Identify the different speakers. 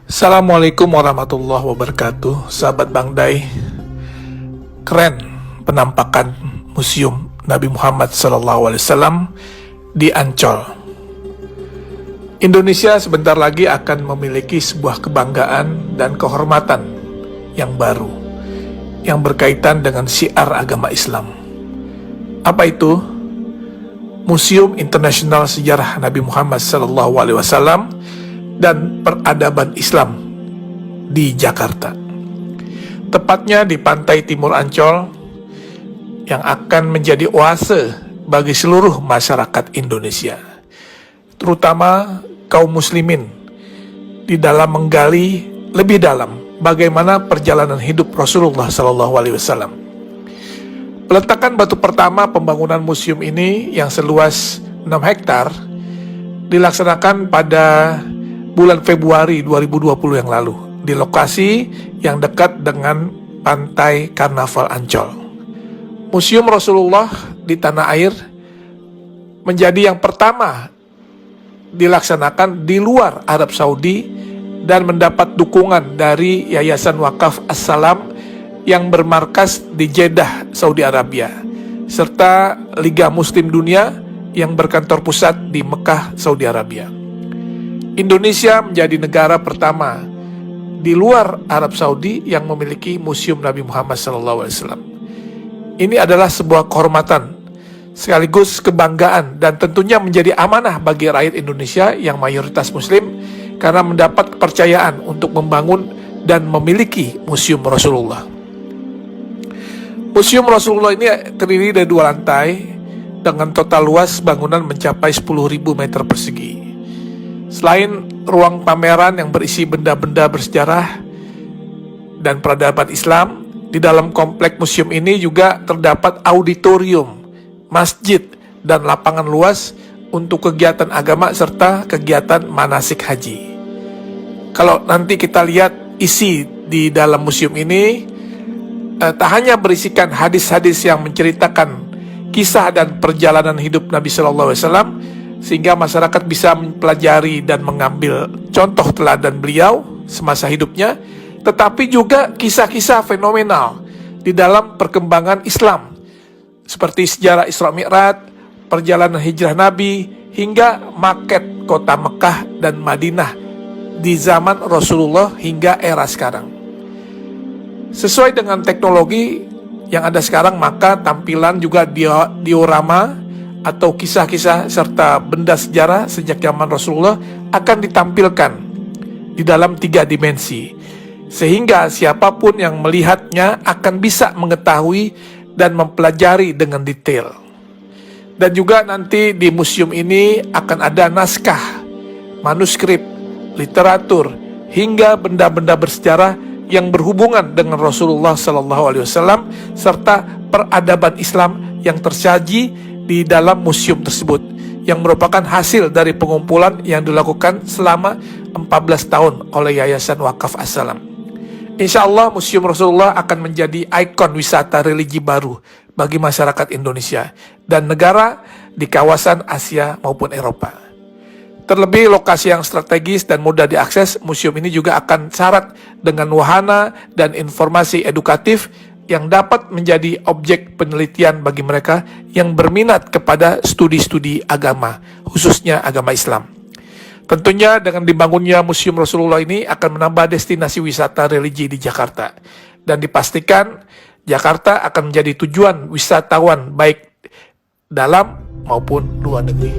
Speaker 1: Assalamualaikum warahmatullahi wabarakatuh. Sahabat Bang Day, keren penampakan Museum Nabi Muhammad SAW di Ancol. Indonesia sebentar lagi akan memiliki sebuah kebanggaan dan kehormatan yang baru yang berkaitan dengan syiar agama Islam. Apa itu? Museum Internasional Sejarah Nabi Muhammad SAW dan Peradaban Islam di Jakarta, tepatnya di pantai timur Ancol, yang akan menjadi oase bagi seluruh masyarakat Indonesia, terutama kaum muslimin, di dalam menggali lebih dalam bagaimana perjalanan hidup Rasulullah SAW. Peletakan batu pertama pembangunan museum ini yang seluas 6 hektar dilaksanakan pada bulan Februari 2020 yang lalu di lokasi yang dekat dengan pantai Karnaval Ancol. Museum Rasulullah di tanah air menjadi yang pertama dilaksanakan di luar Arab Saudi dan mendapat dukungan dari Yayasan Wakaf As-Salam yang bermarkas di Jeddah, Saudi Arabia, serta Liga Muslim Dunia yang berkantor pusat di Mekah, Saudi Arabia. Indonesia menjadi negara pertama di luar Arab Saudi yang memiliki Museum Nabi Muhammad SAW. Ini adalah sebuah kehormatan, sekaligus kebanggaan, dan tentunya menjadi amanah bagi rakyat Indonesia yang mayoritas Muslim karena mendapat kepercayaan untuk membangun dan memiliki Museum Rasulullah. Museum Rasulullah ini terdiri dari 2 lantai dengan total luas bangunan mencapai 10.000 meter persegi. Selain ruang pameran yang berisi benda-benda bersejarah dan peradaban Islam, di dalam komplek museum ini juga terdapat auditorium, masjid, dan lapangan luas untuk kegiatan agama serta kegiatan manasik haji. Kalau nanti kita lihat isi di dalam museum ini, tak hanya berisikan hadis-hadis yang menceritakan kisah dan perjalanan hidup Nabi SAW, sehingga masyarakat bisa mempelajari dan mengambil contoh teladan beliau semasa hidupnya, tetapi juga kisah-kisah fenomenal di dalam perkembangan Islam, seperti sejarah Isra Mi'raj, perjalanan hijrah Nabi, hingga maket kota Mekah dan Madinah di zaman Rasulullah hingga era sekarang. Sesuai dengan teknologi yang ada sekarang, maka tampilan juga diorama atau kisah-kisah serta benda sejarah sejak zaman Rasulullah akan ditampilkan di dalam 3 dimensi, sehingga siapapun yang melihatnya akan bisa mengetahui dan mempelajari dengan detail. Dan juga nanti di museum ini akan ada naskah, manuskrip, literatur, hingga benda-benda bersejarah yang berhubungan dengan Rasulullah SAW serta peradaban Islam yang tersaji di dalam museum tersebut, yang merupakan hasil dari pengumpulan yang dilakukan selama 14 tahun oleh Yayasan Wakaf As-Salam. Insya Allah Museum Rasulullah akan menjadi ikon wisata religi baru bagi masyarakat Indonesia dan negara di kawasan Asia maupun Eropa. Terlebih lokasi yang strategis dan mudah diakses, museum ini juga akan syarat dengan wahana dan informasi edukatif yang dapat menjadi objek penelitian bagi mereka yang berminat kepada studi-studi agama, khususnya agama Islam. Tentunya dengan dibangunnya Museum Rasulullah ini akan menambah destinasi wisata religi di Jakarta, dan dipastikan Jakarta akan menjadi tujuan wisatawan baik dalam maupun luar negeri.